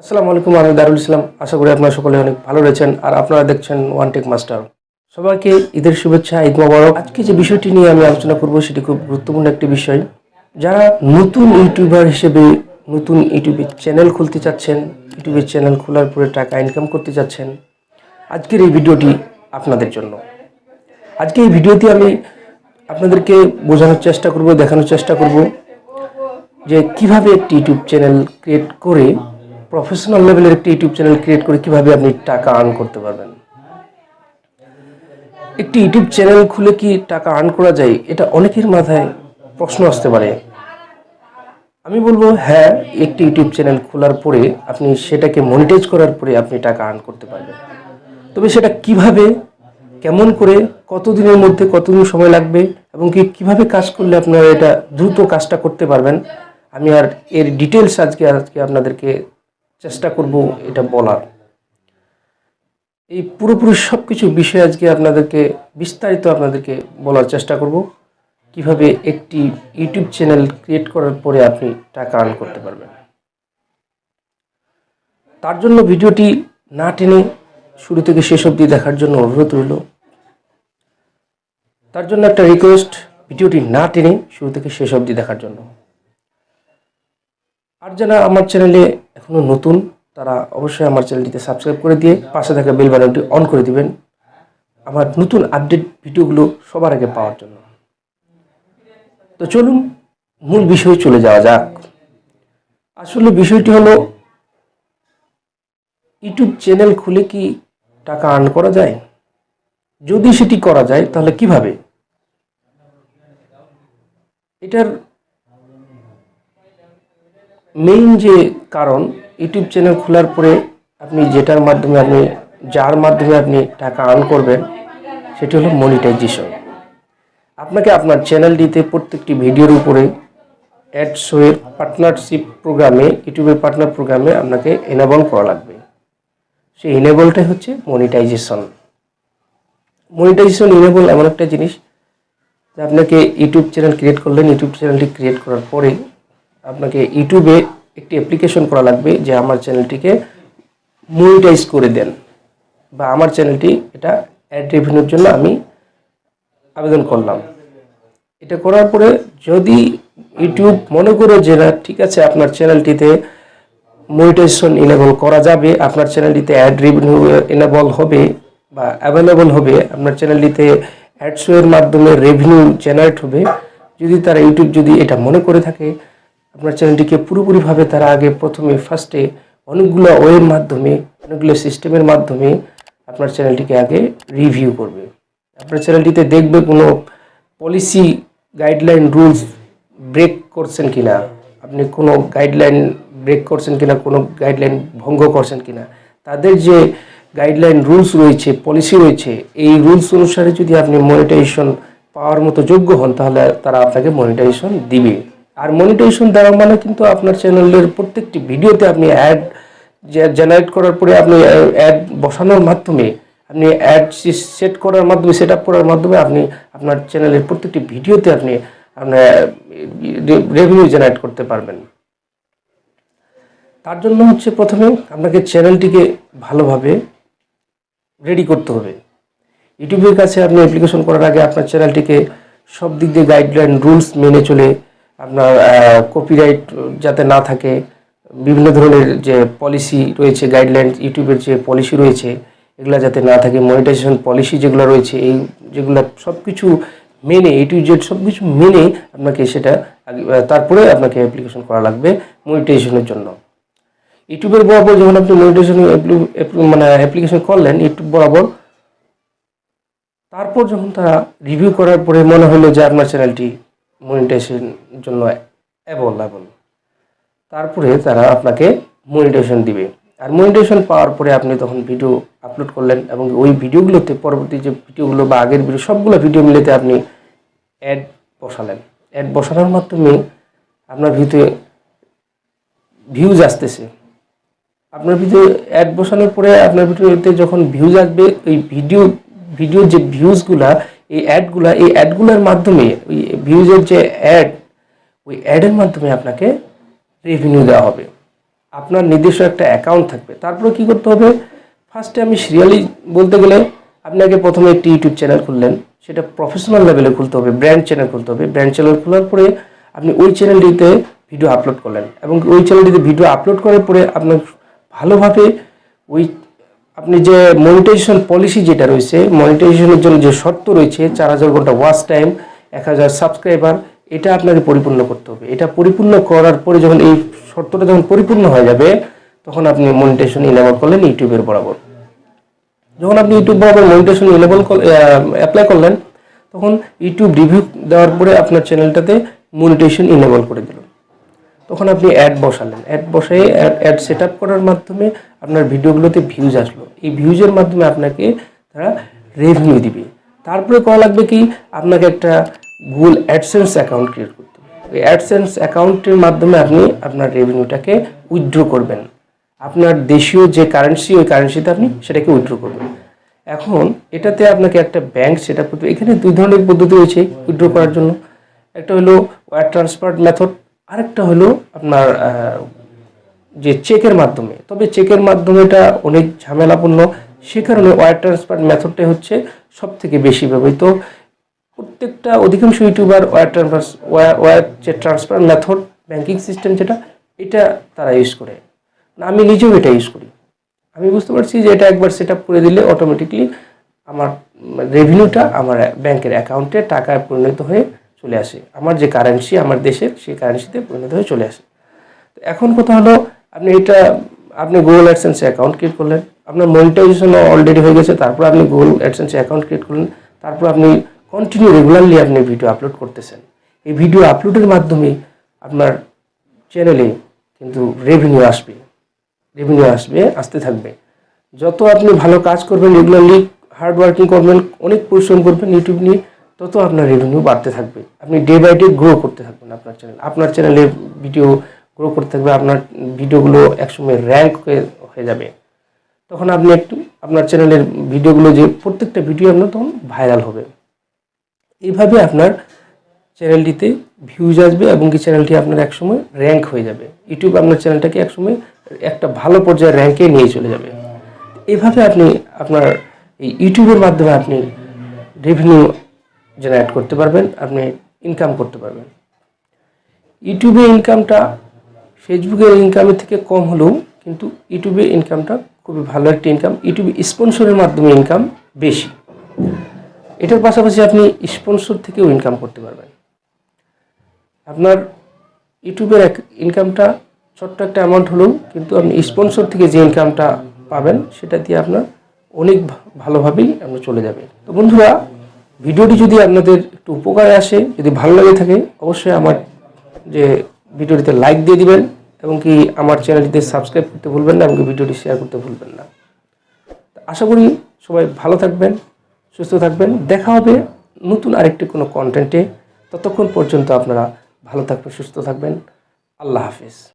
আসসালামু আলাইকুম, আমি দারুল ইসলাম। আশা করি আপনারা সকলে অনেক ভালো রয়েছেন আর আপনারা দেখছেন ওয়ান টেক মাস্টার। সবাইকে ঈদের শুভেচ্ছা, ঈদ মোবারক। আজকে যে বিষয়টি নিয়ে আমি আলোচনা করব সেটি খুব গুরুত্বপূর্ণ একটি বিষয়। যারা নতুন ইউটিউবার হিসেবে নতুন ইউটিউবে চ্যানেল খুলতে চাচ্ছেন, ইউটিউবের চ্যানেল খোলার পরে টাকা ইনকাম করতে চাচ্ছেন, আজকের এই ভিডিওটি আপনাদের জন্য। আজকে এই ভিডিওতে আমি আপনাদেরকে বোঝানোর চেষ্টা করব, দেখানোর চেষ্টা করব যে কিভাবে একটি ইউটিউব চ্যানেল ক্রিয়েট করে, প্রফেশনাল লেভেলের একটি ইউটিউব চ্যানেল ক্রিয়েট করে কিভাবে আপনি টাকা আর্ন করতে পারবেন। একটি ইউটিউব চ্যানেল খুলে কি টাকা আর্ন করা যায়? এটা অনেকের মাথায় প্রশ্ন আসতে পারে। আমি বলবো হ্যাঁ, একটি ইউটিউব চ্যানেল খোলার পরে আপনি সেটাকে মনিটাইজ করার পরে আপনি টাকা আর্ন করতে পারবেন। তবে সেটা কিভাবে, কেমন করে, কতদিনের মধ্যে কতদিন সময় লাগবে এবং কিভাবে কাজ করলে আপনারা এটা দ্রুত কাজটা করতে পারবেন, আমি আর এর ডিটেলস আজকে আপনাদেরকে চেষ্টা করব এটা বলার। এই পুরোপুরি সব কিছু বিষয় আজকে আপনাদেরকে বিস্তারিত বলার চেষ্টা করব কিভাবে একটি ইউটিউব চ্যানেল ক্রিয়েট করার পরে আপনি টাকা আর্ন করতে পারবেন। তার জন্য ভিডিওটি না টেনে শুরু থেকে শেষ অবধি দেখার জন্য অনুরোধ রইল। তার জন্য একটা রিকোয়েস্ট, ভিডিওটি না টেনে শুরু থেকে শেষ অবধি দেখার জন্য। আর যারা আমার চ্যানেলে এখনো নতুন, তারা অবশ্যই আমার চ্যানেলটিতে সাবস্ক্রাইব করে দিয়ে পাশে থাকা বেল বাটনটি অন করে দিবেন আমার নতুন আপডেট ভিডিওগুলো সবার আগে পাওয়ার জন্য। তো চলুন মূল বিষয়ে চলে যাওয়া যাক। আসলে বিষয়টি হলো, ইউটিউব চ্যানেল খুলে কি টাকা আর্ন করা যায়? যদি সেটি করা যায় তাহলে কিভাবে? এটার মেইন যে কারণ, ইউটিউব চ্যানেল খোলার পরে আপনি যার মাধ্যমে আপনি টাকা আর্ন করবেন সেটি হলো মনিটাইজেশন। আপনাকে আপনার চ্যানেলটিতে প্রত্যেকটি ভিডিওর উপরে অ্যাডসের পার্টনারশিপ প্রোগ্রামে, ইউটিউবের পার্টনার প্রোগ্রামে আপনাকে এনেবল করা লাগবে। সেই এনেবলটাই হচ্ছে মনিটাইজেশন। মনিটাইজেশন এনেবল এমন একটা জিনিস যে আপনাকে ইউটিউব চ্যানেল ক্রিয়েট করলেন, ইউটিউব চ্যানেলটি ক্রিয়েট করার পরে আপনাকে ইউটিউবে একটি অ্যাপ্লিকেশন করা লাগবে যে আমার চ্যানেলটিকে মনিটাইজ করে দেন, বা আমার চ্যানেলটি এটা অ্যাড রেভিনিউর জন্য আমি আবেদন করলাম। এটা করার পরে যদি ইউটিউব মনে করে যে না ঠিক আছে, আপনার চ্যানেলটিতে মনিটাইজেশন এনেবল করা যাবে, আপনার চ্যানেলটিতে অ্যাড রেভিনিউ এনেবল হবে বা অ্যাভেলেবল হবে, আপনার চ্যানেলটিতে অ্যাডসের মাধ্যমে রেভিনিউ জেনারেট হবে, ইউটিউব যদি এটা মনে করে থাকে, আপনার চ্যানেলটিকে পুরোপুরিভাবে তারা ফার্স্টে অনেকগুলো ওয়ের মাধ্যমে, অনেকগুলো সিস্টেমের মাধ্যমে আপনার চ্যানেলটিকে আগে রিভিউ করবে। আপনার চ্যানেলটিতে দেখবে কোনো পলিসি, গাইডলাইন, রুলস ব্রেক করছেন কিনা, আপনি কোনো গাইডলাইন ব্রেক করছেন কিনা, কোনো গাইডলাইন ভঙ্গ করছেন কিনা। তাদের যে গাইডলাইন, রুলস রয়েছে, পলিসি রয়েছে, এই রুলস অনুসারে যদি আপনি মনিটাইজেশন পাওয়ার মতো যোগ্য হন তাহলে তারা আপনাকে মনিটাইজেশন দিবে। আর মনিটাইজেশন দেওয়া মানে কিন্তু আপনার চ্যানেলের প্রত্যেকটি ভিডিওতে আপনি অ্যাড জেনারেট করার পরে আপনি অ্যাড বসানোর মাধ্যমে, আপনি অ্যাড সেট করার মাধ্যমে, সেট আপ করার মাধ্যমে আপনি আপনার চ্যানেলের প্রত্যেকটি ভিডিওতে আপনি আপনার রেভিনিউ জেনারেট করতে পারবেন। তার জন্য হচ্ছে প্রথমে আপনাকে চ্যানেলটিকে ভালোভাবে রেডি করতে হবে। ইউটিউবের কাছে আপনি অ্যাপ্লিকেশন করার আগে আপনার চ্যানেলটিকে সব দিক দিয়ে গাইডলাইন, রুলস মেনে চলে, আপনার কপিরাইট যাতে না থাকে, বিভিন্ন ধরনের যে পলিসি রয়েছে, গাইডলাইন, ইউটিউবের যে পলিসি রয়েছে এগুলো যাতে না থাকে, মনিটাইজেশন পলিসি যেগুলো রয়েছে যেগুলো সব কিছু মেনে, ইউটিউব সব কিছু মেনে আপনাকে তারপরে আপনাকে অ্যাপ্লিকেশন করা লাগবে মনিটাইজেশনের জন্য। ইউটিউবের বরাবর যখন আপনি মনিটাইজেশন অ্যাপ্লিকেশন করলেন ইউটিউব বরাবর, তারপর যখন তারা রিভিউ করার পরে মনে হলো যে আপনার চ্যানেলটি মনিটাইজেশনের জন্য অ্যাভেলেবল, তারপরে তারা আপনাকে মনিটাইজেশন দিবে। আর মনিটাইজেশন পাওয়ার পরে আপনি তখন ভিডিও আপলোড করলেন এবং ওই ভিডিওগুলোতে, পরবর্তী যে ভিডিওগুলো বা আগের ভিডিও, সবগুলো ভিডিও মিলেতে আপনি অ্যাড বসালেন। অ্যাড বসানোর মাধ্যমে আপনার ভিডিওতে ভিউজ আসতেছে। আপনার ভিডিও অ্যাড বসানোর পরে আপনার ভিডিওতে যখন ভিউজ আসবে, ওই ভিডিওর যে ভিউজগুলা, এই অ্যাডগুলোর মাধ্যমে, ওই ভিউজের যে অ্যাড, ওই অ্যাডের মাধ্যমে আপনাকে রেভিনিউ দেওয়া হবে। আপনার নিজস্ব একটা অ্যাকাউন্ট থাকবে। তারপরে কি করতে হবে, ফার্স্টে আমি সিরিয়ালি বলতে গেলে আপনাকে প্রথমে একটি ইউটিউব চ্যানেল খুললেন, সেটা প্রফেশনাল লেভেলে খুলতে হবে, ব্র্যান্ড চ্যানেল খুলতে হবে। ব্র্যান্ড চ্যানেল খোলার পরে আপনি ওই চ্যানেলটিতে ভিডিও আপলোড করলেন এবং ওই চ্যানেলটিতে ভিডিও আপলোড করার পরে আপনার ভালোভাবে ওই আপনি যে মনিটাইজেশন পলিসি যেটা রয়েছে, মনিটাইজেশনের জন্য যে শর্ত রয়েছে 4000 ঘন্টা ওয়াচ টাইম, 1000 সাবস্ক্রাইবার, এটা আপনাকে পরিপূর্ণ করতে হবে। এটা পরিপূর্ণ করার পরে যখন এই শর্তটা যখন পরিপূর্ণ হয়ে যাবে তখন আপনি মনিটাইজেশন ইনেবল করলেন ইউটিউবের বরাবর। যখন আপনি ইউটিউব বরাবর মনিটাইজেশন ইনেবল অ্যাপ্লাই করলেন তখন ইউটিউব রিভিউ দেওয়ার পরে আপনার চ্যানেলটাতে মনিটাইজেশন ইনেবল করে দিল। তখন আপনি অ্যাড বসালেন, অ্যাড বসায়ে অ্যাড সেট আপ করার মাধ্যমে আপনার ভিডিওগুলোতে ভিউজ আসলো। এই ভিউজের মাধ্যমে আপনাকে তারা রেভিনিউ দিবে। তারপরে করা লাগবে কি, আপনাকে একটা গুগল অ্যাডসেন্স অ্যাকাউন্ট ক্রিয়েট করতে হবে। ওই অ্যাডসেন্স অ্যাকাউন্টের মাধ্যমে আপনি আপনার রেভিনিউটাকে উইথড্র করবেন। আপনার দেশীয় যে কারেন্সি, ওই কারেন্সিতে আপনি সেটাকে উইথড্র করবেন। এখন এটাতে আপনাকে একটা ব্যাংক সেট আপ করতে হবে। এখানে দুই ধরনের পদ্ধতি রয়েছে উইথড্র করার জন্য। একটা হলো ওয়্যার ট্রান্সফার মেথড, আরেকটা হলো আপনার যে চেকের মাধ্যমে। তবে চেকের মাধ্যমে এটা অনেক ঝামেলাপূর্ণ, সে কারণে ওয়্যার ট্রান্সফার মেথডটাই হচ্ছে সব থেকে বেশি ব্যবহৃত। প্রত্যেকটা অধিকাংশ ইউটিউবার ওয়্যার যে ট্রান্সফার মেথড ব্যাংকিং সিস্টেম যেটা, এটা তারা ইউজ করে। আমি নিজেও এটা ইউজ করি। আমি বুঝতে পারছি যে এটা একবার সেট আপ করে দিলে অটোমেটিকলি আমার রেভিনিউটা আমার ব্যাংকের অ্যাকাউন্টে টাকায় পরিণত হয়ে চলে আসে। আমার যে কারেন্সি আমার দেশের, সেই কারেন্সিতে পরিণত হয়ে চলে আসে। তো এখন কথা হলো, আপনি গুগল অ্যাডসেন্সে অ্যাকাউন্ট ক্রিয়েট করলেন, আপনার মনিটাইজেশন অলরেডি হয়ে গেছে, তারপর আপনি গুগল অ্যাডসেন্সে অ্যাকাউন্ট ক্রিয়েট করলেন, তারপর আপনি কন্টিনিউ রেগুলারলি আপনি ভিডিও আপলোড করতেছেন। এই ভিডিও আপলোডের মাধ্যমে আপনার চ্যানেলে কিন্তু রেভিনিউ আসবে, আসতে থাকবে। যত আপনি ভালো কাজ করবেন, রেগুলারলি হার্ড ওয়ার্কিং করবেন, অনেক পরিশ্রম করবেন ইউটিউব নিয়ে, তত আপনার রেভিনিউ বাড়তে থাকবে। আপনি ডে বাই ডে গ্রো করতে থাকবেন আপনার চ্যানেলে ভিডিও গ্রো করতে থাকবে। আপনার ভিডিওগুলো একসময় র্যাঙ্ক হয়ে যাবে। তখন আপনি আপনার চ্যানেলের ভিডিওগুলো, যে প্রত্যেকটা ভিডিও আপনার তখন ভাইরাল হবে। এইভাবে আপনার চ্যানেলটিতে ভিউজ আসবে এবং কি চ্যানেলটি আপনার একসময় র্যাঙ্ক হয়ে যাবে। ইউটিউব আপনার চ্যানেলটাকে একসময় একটা ভালো পর্যায়ে র্যাঙ্কে নিয়ে চলে যাবে। এইভাবে আপনি আপনার এই ইউটিউবের মাধ্যমে আপনি রেভিনিউ জেনারেট করতে পারবেন, আপনি ইনকাম করতে পারবেন। ইউটিউবে ইনকামটা ফেসবুকের ইনকামের থেকে কম হলেও কিন্তু ইউটিউবে ইনকামটা খুবই ভালো একটা ইনকাম। ইউটিউবে স্পন্সরের মাধ্যমে ইনকাম বেশি। এটার পাশাপাশি আপনি স্পন্সর থেকেও ইনকাম করতে পারবেন। আপনার ইউটিউবের ইনকামটা ছোট্ট একটা অ্যামাউন্ট হলেও কিন্তু আপনি স্পন্সর থেকে যে ইনকামটা পাবেন সেটা দিয়ে আপনার অনেক ভালোভাবেই আপনার চলে যাবে। তো বন্ধুরা, ভিডিওটি যদি আপনাদের একটু উপকারে আসে, যদি ভালো লাগে থাকে, অবশ্যই আমার যে ভিডিওটিতে লাইক দিয়ে দিবেন এবং কি আমার চ্যানেলটিতে সাবস্ক্রাইব করতে ভুলবেন না এবং ভিডিওটি শেয়ার করতে ভুলবেন না। আশা করি সবাই ভালো থাকবেন, সুস্থ থাকবেন। দেখা হবে নতুন আরেকটি কোনো কন্টেন্টে। ততক্ষণ পর্যন্ত আপনারা ভালো থাকবেন, সুস্থ থাকবেন। আল্লাহ হাফেজ।